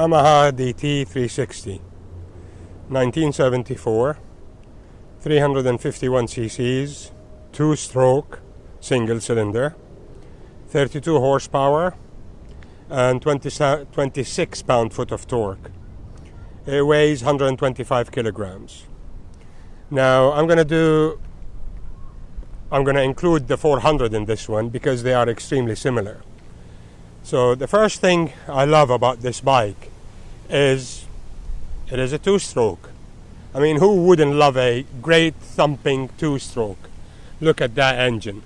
Yamaha DT 360, 1974, 351 cc's, 2-stroke, single cylinder, 32 horsepower, and 26 pound-foot of torque. It weighs 125 kilograms. Now I'm going to include the 400 in this one because they are extremely similar. So the first thing I love about this bike is it is a 2-stroke. I mean, who wouldn't love a great thumping 2-stroke? Look at that engine.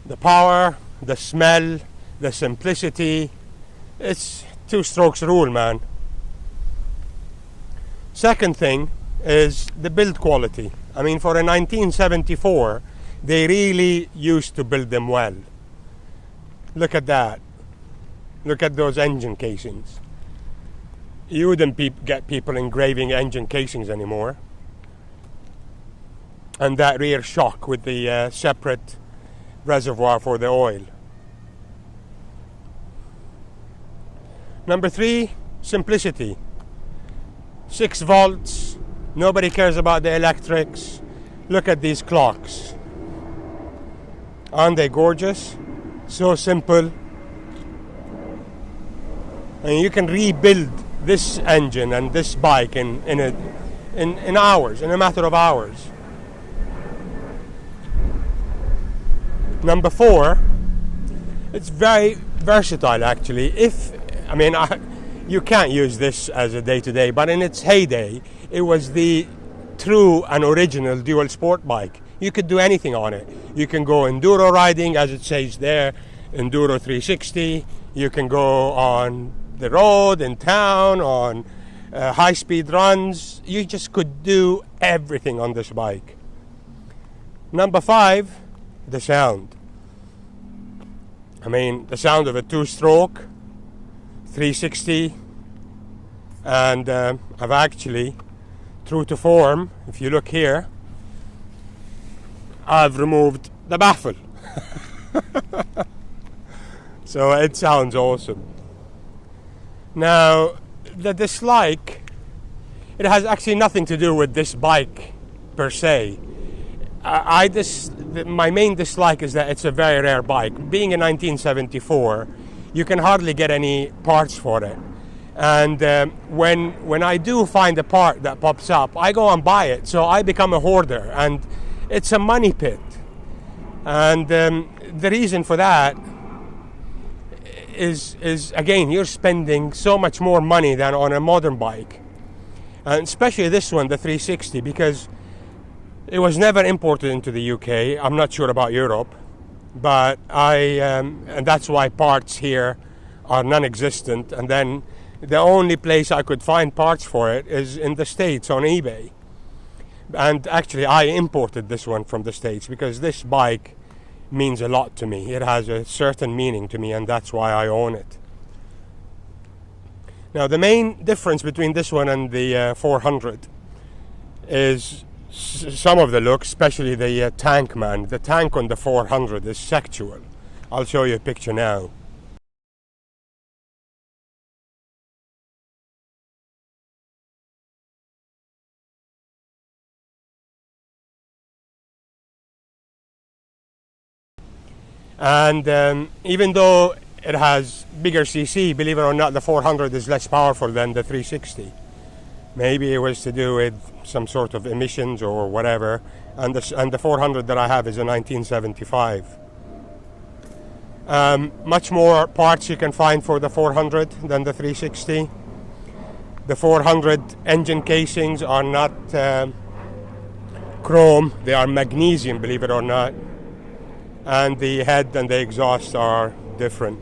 The power, the smell, the simplicity. It's 2-strokes rule, man. Second thing is the build quality. I mean, for a 1974, they really used to build them well. Look at that. Look at those engine casings. You wouldn't get people engraving engine casings anymore. And that rear shock with the separate reservoir for the oil. Number 3, simplicity. 6 volts. Nobody cares about the electrics. Look at these clocks. Aren't they gorgeous? So simple. And you can rebuild this engine and this bike in hours, in a matter of hours. Number 4, it's very versatile actually. You can't use this as a day-to-day, but in its heyday, it was the true and original dual sport bike. You could do anything on it. You can go enduro riding, as it says there, Enduro 360. You can go on the road, in town, on high-speed runs. You just could do everything on this bike. Number 5, the sound. I mean, the sound of a 2-stroke, 360, and I've actually, true to form, if you look here, I've removed the baffle. So it sounds awesome. Now, the dislike, it has actually nothing to do with this bike per se. My main dislike is that it's a very rare bike. Being in 1974, you can hardly get any parts for it. And when I do find a part that pops up, I go and buy it. So I become a hoarder, and it's a money pit. And the reason for that is again, you're spending so much more money than on a modern bike. And especially this one, the 360, because it was never imported into the UK. I'm not sure about Europe, but and that's why parts here are non-existent. And then the only place I could find parts for it is in the States on eBay. And actually, I imported this one from the States because this bike means a lot to me. It has a certain meaning to me, and that's why I own it. Now, the main difference between this one and the 400 is some of the looks, especially the tank, man. The tank on the 400 is sexual. I'll show you a picture now. And even though it has bigger cc, believe it or not, the 400 is less powerful than the 360. Maybe it was to do with some sort of emissions or whatever. And the 400 that I have is a 1975. Much more parts you can find for the 400 than the 360. The 400 engine casings are not chrome, they are magnesium, believe it or not. And the head and the exhaust are different.